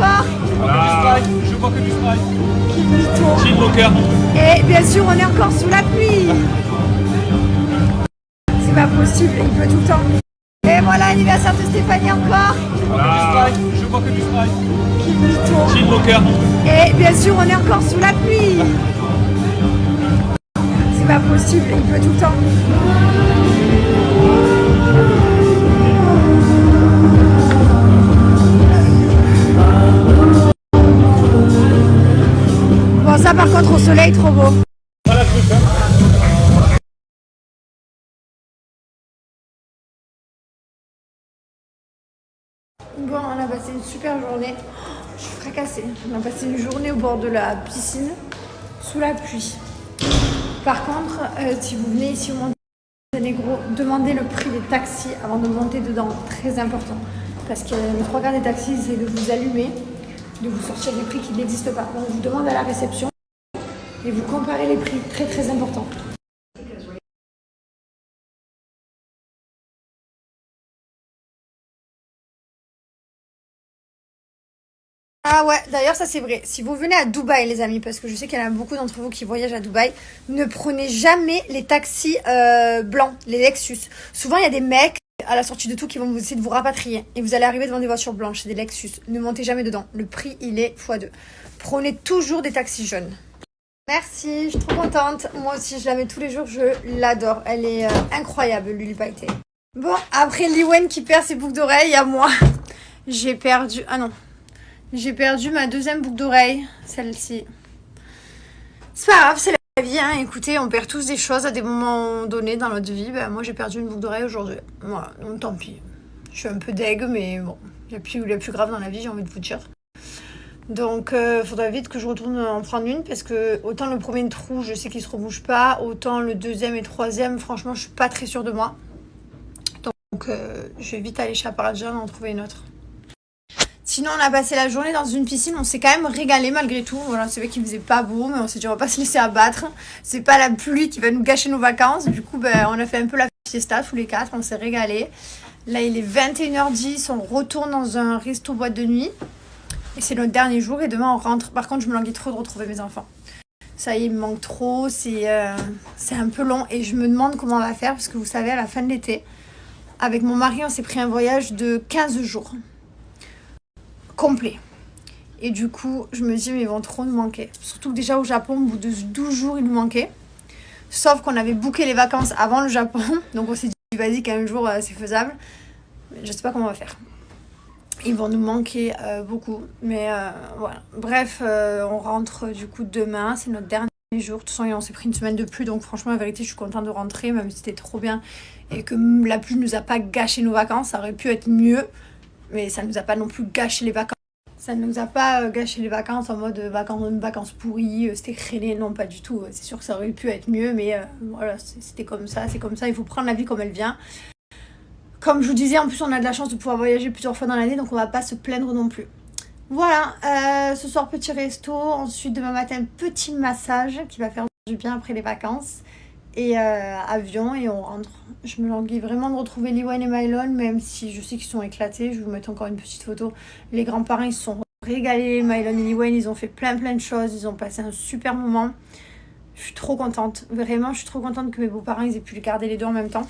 encore. Je vois que du spray. Qui mytho. Chill Walker. Et bien sûr, on est encore sous la pluie. C'est pas possible, il pleut tout le temps. Et voilà l'anniversaire de Stéphanie encore. Je vois que du spray. Qui mytho. Chill Walker. Et bien sûr, on est encore sous la pluie. C'est pas possible, il pleut tout le temps. Bon, ça par contre, au soleil, trop beau. Pas la truc, hein. Bon, on a passé une super journée. Je suis fracassée. On a passé une journée au bord de la piscine, sous la pluie. Par contre, si vous venez ici au Monténégro, demandez le prix des taxis avant de monter dedans. Très important. Parce que les 3 quarts des taxis essaient de vous allumer, de vous sortir des prix qui n'existent pas. Donc, je vous demande à la réception et vous comparez les prix. Très, très important. Ah ouais, d'ailleurs ça c'est vrai. Si vous venez à Dubaï les amis, parce que je sais qu'il y en a beaucoup d'entre vous qui voyagent à Dubaï, ne prenez jamais les taxis blancs, les Lexus. Souvent il y a des mecs à la sortie de tout qui vont essayer de vous rapatrier et vous allez arriver devant des voitures blanches, c'est des Lexus. Ne montez jamais dedans, le prix il est x2. Prenez toujours des taxis jaunes. Merci, je suis trop contente. Moi aussi je la mets tous les jours, je l'adore. Elle est incroyable Luli Pailleté. Bon, après Liwen qui perd ses boucles d'oreilles, à moi, j'ai perdu... Ah non. J'ai perdu ma deuxième boucle d'oreille, celle-ci. C'est pas grave, c'est la vie, hein. Écoutez, on perd tous des choses à des moments donnés dans notre vie. Ben, moi, j'ai perdu une boucle d'oreille aujourd'hui. Voilà, donc tant pis. Je suis un peu deg, mais bon, il y a plus grave dans la vie, j'ai envie de vous dire. Donc, faudrait vite que je retourne en prendre une, parce que autant le premier trou, je sais qu'il se rebouge pas, autant le deuxième et troisième, franchement, je suis pas très sûre de moi. Donc, je vais vite aller chez Apparatgel en trouver une autre. Sinon, on a passé la journée dans une piscine. On s'est quand même régalé malgré tout. Voilà, c'est vrai qu'il faisait pas beau, mais on s'est dit on va pas se laisser abattre. C'est pas la pluie qui va nous gâcher nos vacances. Du coup, ben, on a fait un peu la fiesta tous les 4. On s'est régalé. Là, il est 21h10. On retourne dans un resto boîte de nuit. Et c'est notre dernier jour. Et demain, on rentre. Par contre, je me languis trop de retrouver mes enfants. Ça y est, il me manque trop. C'est un peu long. Et je me demande comment on va faire. Parce que vous savez, à la fin de l'été, avec mon mari, on s'est pris un voyage de 15 jours. Complet. Et du coup, je me dis, mais ils vont trop nous manquer. Surtout que déjà au Japon, au bout de 12 jours, ils nous manquaient. Sauf qu'on avait booké les vacances avant le Japon. Donc on s'est dit, vas-y, qu'un jour, c'est faisable. Mais je sais pas comment on va faire. Ils vont nous manquer beaucoup. Mais voilà. Bref, on rentre du coup demain. C'est notre dernier jour. De toute façon, on s'est pris une semaine de pluie. Donc franchement, la vérité, je suis contente de rentrer. Même si c'était trop bien. Et que la pluie ne nous a pas gâché nos vacances. Ça aurait pu être mieux. Mais ça ne nous a pas non plus gâché les vacances. Ça ne nous a pas gâché les vacances en mode vacances pourries, c'était crêlé, non pas du tout. C'est sûr que ça aurait pu être mieux, mais voilà, c'était comme ça, c'est comme ça. Il faut prendre la vie comme elle vient. Comme je vous disais, en plus on a de la chance de pouvoir voyager plusieurs fois dans l'année, donc on va pas se plaindre non plus. Voilà, ce soir petit resto, ensuite demain matin petit massage qui va faire du bien après les vacances. Et avion et on rentre. Je me languis vraiment de retrouver Liwen et Mylon, même si je sais qu'ils sont éclatés. Je vais vous mettre encore une petite photo. Les grands-parents ils se sont régalés. Mylon et Liwen ils ont fait plein de choses. Ils ont passé un super moment. Je suis trop contente. Vraiment, je suis trop contente que mes beaux-parents ils aient pu garder les deux en même temps.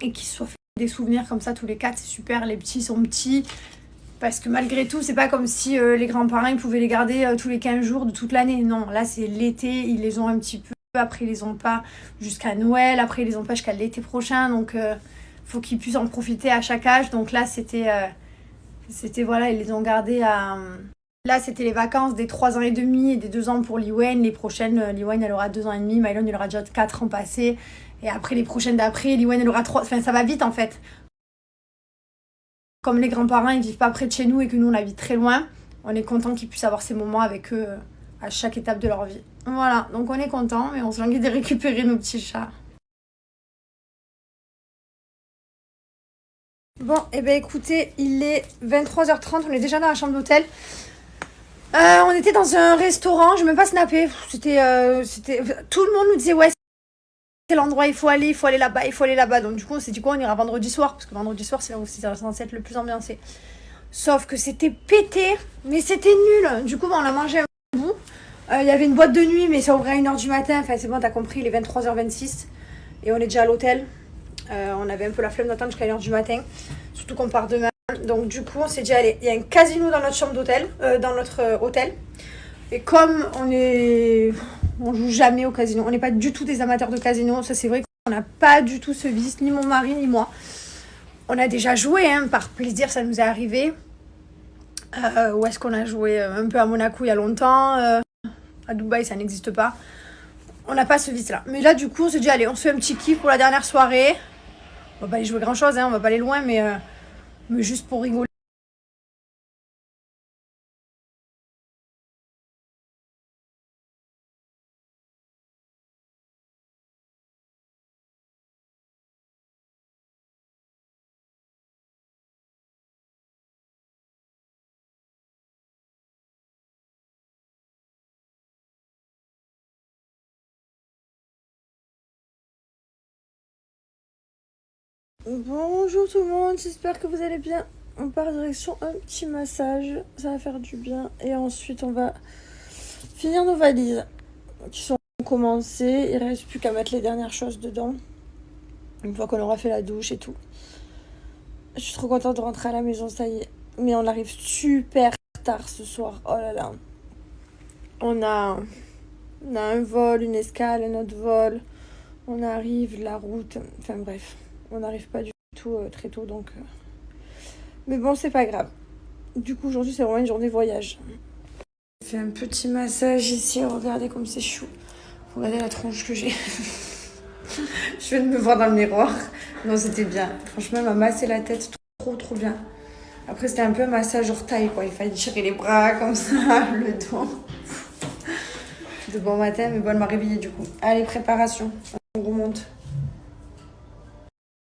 Et qu'ils se soient fait des souvenirs comme ça tous les 4. C'est super. Les petits sont petits. Parce que malgré tout, c'est pas comme si les grands-parents ils pouvaient les garder tous les 15 jours de toute l'année. Non, là c'est l'été. Ils les ont un petit peu. Après ils les ont pas jusqu'à Noël, après ils les ont pas jusqu'à l'été prochain, donc faut qu'ils puissent en profiter à chaque âge. Donc là c'était voilà, ils les ont gardés à... Là c'était les vacances des 3 ans et demi et des 2 ans pour Liwen. Les prochaines, Liwen elle aura 2 ans et demi, Mylon il aura déjà 4 ans passés, et après les prochaines d'après, Liwen elle aura 3, enfin ça va vite en fait. Comme les grands-parents ils vivent pas près de chez nous et que nous on habite très loin, on est content qu'ils puissent avoir ces moments avec eux à chaque étape de leur vie. Voilà, donc on est content, mais on se languit de récupérer nos petits chats. Bon, et ben écoutez, il est 23h30, on est déjà dans la chambre d'hôtel. On était dans un restaurant, je n'ai même pas snappé. C'était, tout le monde nous disait ouais, c'est l'endroit, il faut aller là-bas, il faut aller là-bas. Donc du coup, on s'est dit quoi, on ira vendredi soir, parce que vendredi soir, c'est là où c'est censé être le plus ambiancé. Sauf que c'était pété. Mais c'était nul. Du coup, on a mangé un bout. Il y avait une boîte de nuit, mais ça ouvrait à 1h du matin. Enfin, c'est bon, t'as compris, il est 23h26. Et on est déjà à l'hôtel. On avait un peu la flemme d'attendre jusqu'à 1h du matin. Surtout qu'on part demain. Donc, du coup, on s'est dit, allez, il y a un casino dans notre chambre d'hôtel. Dans notre hôtel. Et comme on joue jamais au casino, on n'est pas du tout des amateurs de casino. Ça, c'est vrai qu'on n'a pas du tout ce vice, ni mon mari, ni moi. On a déjà joué, hein, par plaisir, ça nous est arrivé. Où est-ce qu'on a joué un peu à Monaco il y a longtemps. À Dubaï, ça n'existe pas. On n'a pas ce vice-là. Mais là, du coup, on s'est dit, allez, on se fait un petit kiff pour la dernière soirée. On va pas aller jouer grand-chose, hein, on va pas aller loin, mais juste pour rigoler. Bonjour tout le monde, j'espère que vous allez bien. On part direction un petit massage, ça va faire du bien. Et ensuite on va finir nos valises qui sont commencées. Il reste plus qu'à mettre les dernières choses dedans. Une fois qu'on aura fait la douche et tout. Je suis trop contente de rentrer à la maison, ça y est. Mais on arrive super tard ce soir, oh là là. On a un vol, une escale, un autre vol. On arrive, la route, enfin bref. On n'arrive pas du tout très tôt, donc... Mais bon, c'est pas grave. Du coup, aujourd'hui, c'est vraiment une journée voyage. Je fais un petit massage ici. Regardez comme c'est chou. Regardez la tronche que j'ai. Je viens de me voir dans le miroir. Non, c'était bien. Franchement, elle m'a massé la tête trop bien. Après, c'était un peu un massage hors taille, quoi. Il fallait tirer les bras comme ça, le dos. De bon matin, mais bon, elle m'a réveillée du coup. Allez, préparation. On remonte.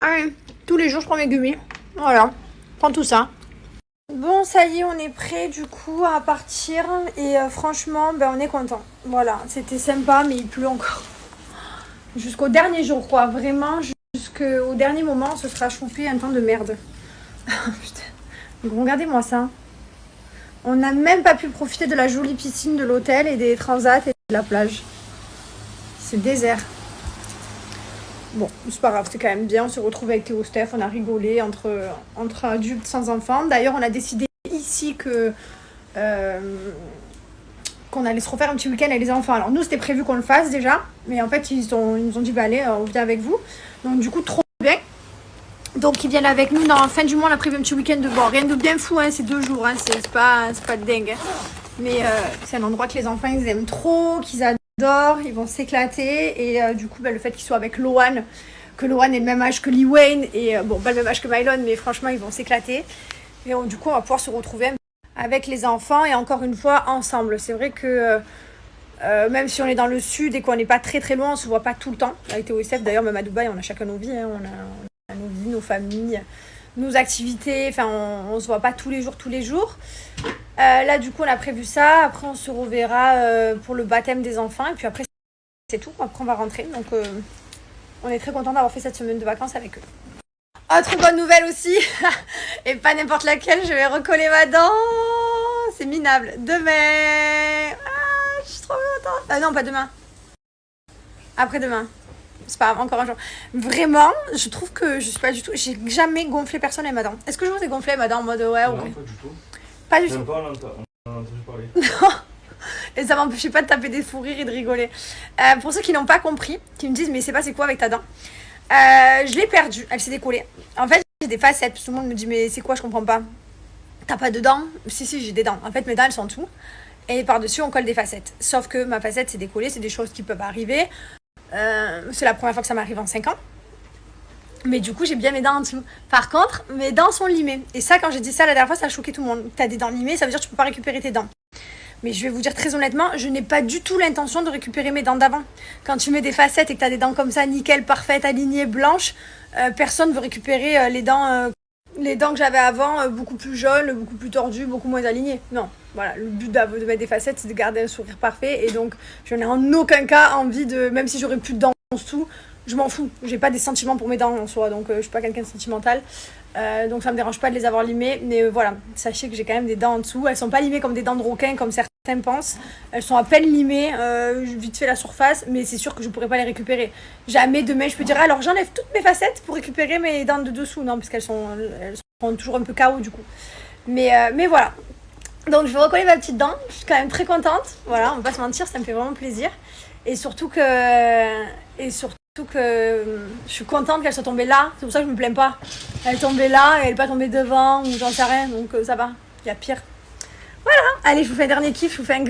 Allez, tous les jours je prends mes gummies. Voilà, je prends tout ça. Bon, ça y est, on est prêt du coup à partir. Et franchement, on est content. Voilà, c'était sympa, mais il pleut encore. Jusqu'au dernier jour, quoi. Vraiment, jusqu'au dernier moment, ce sera choupi un temps de merde. Putain. Donc, regardez-moi ça. On n'a même pas pu profiter de la jolie piscine de l'hôtel et des transats et de la plage. C'est désert. Bon, c'est pas grave, c'était quand même bien. On se retrouve avec Théo Steph, on a rigolé entre adultes sans enfants. D'ailleurs, on a décidé ici qu'on allait se refaire un petit week-end avec les enfants. Alors nous, c'était prévu qu'on le fasse déjà. Mais en fait, ils nous ont dit, allez, on vient avec vous. Donc du coup, trop bien. Donc ils viennent avec nous. Dans la fin du mois, on a prévu un petit week-end de bord. Rien de bien fou, hein, c'est 2 jours. Hein, c'est pas de dingue. Hein. Mais c'est un endroit que les enfants, ils aiment trop, qu'ils adorent. Ils vont s'éclater. Et du coup, le fait qu'ils soient avec Loan, que Loan ait le même âge que Lee Wayne. Et bon, pas le même âge que Mylon, mais franchement, ils vont s'éclater. Et du coup, on va pouvoir se retrouver avec les enfants et encore une fois ensemble. C'est vrai que même si on est dans le sud et qu'on n'est pas très loin, on se voit pas tout le temps. Avec Théo et Steph, d'ailleurs, même à Dubaï, on a chacun nos vies. Hein. On a nos vies, nos familles, nos activités. Enfin, on se voit pas tous les jours. Là, du coup, on a prévu ça. Après, on se reverra pour le baptême des enfants. Et puis après, c'est tout. Après, on va rentrer. Donc, on est très content d'avoir fait cette semaine de vacances avec eux. Autre bonne nouvelle aussi, et pas n'importe laquelle, je vais recoller ma dent. C'est minable. Demain. Ah, je suis trop contente. Non, pas demain. Après-demain. C'est pas grave, encore un jour. Vraiment, je trouve que je suis pas du tout... J'ai jamais gonflé personne avec ma dent. Est-ce que je vous ai gonflé ma dent en mode ouais ou... Non, pas du tout. Pas du tout. Même pas, on en a entendu parler. Non. Et ça m'empêchait pas de taper des fous rires et de rigoler. Pour ceux qui n'ont pas compris, qui me disent mais c'est pas c'est quoi avec ta dent, je l'ai perdue, elle s'est décollée. En fait, j'ai des facettes. Tout le monde me dit mais c'est quoi, je comprends pas. T'as pas de dents? Si, j'ai des dents. En fait, mes dents elles sont en dessous. Et par-dessus, on colle des facettes. Sauf que ma facette s'est décollée, c'est des choses qui peuvent arriver. C'est la première fois que ça m'arrive en 5 ans. Mais du coup, j'ai bien mes dents en dessous. Par contre, mes dents sont limées. Et ça, quand j'ai dit ça la dernière fois, ça a choqué tout le monde. T'as des dents limées, ça veut dire que tu peux pas récupérer tes dents. Mais je vais vous dire très honnêtement, je n'ai pas du tout l'intention de récupérer mes dents d'avant. Quand tu mets des facettes et que tu as des dents comme ça, nickel, parfaites, alignées, blanches, personne ne veut récupérer les dents que j'avais avant, beaucoup plus jaunes, beaucoup plus tordues, beaucoup moins alignées. Non, voilà, le but de mettre des facettes, c'est de garder un sourire parfait. Et donc, je n'ai en aucun cas envie de, même si j'aurais plus de dents en dessous, je m'en fous. J'ai pas des sentiments pour mes dents en soi, donc je suis pas quelqu'un de sentimental. Donc ça me dérange pas de les avoir limées, mais voilà, sachez que j'ai quand même des dents en dessous. Elles sont pas limées comme des dents de requin comme certains pensent. Elles sont à peine limées, vite fait la surface, mais c'est sûr que je pourrais pas les récupérer. Jamais demain je peux dire alors j'enlève toutes mes facettes pour récupérer mes dents de dessous, non, parce qu'elles sont toujours un peu KO du coup. Mais voilà. Donc je vais recoller ma petite dent, je suis quand même très contente. Voilà, on va pas se mentir, ça me fait vraiment plaisir. Et surtout que je suis contente qu'elle soit tombée là. C'est pour ça que je me plains pas. Elle est tombée là et elle est pas tombée devant ou j'en sais rien. Donc ça va, il y a pire. Allez, je vous fais un dernier kiff, je vous fais un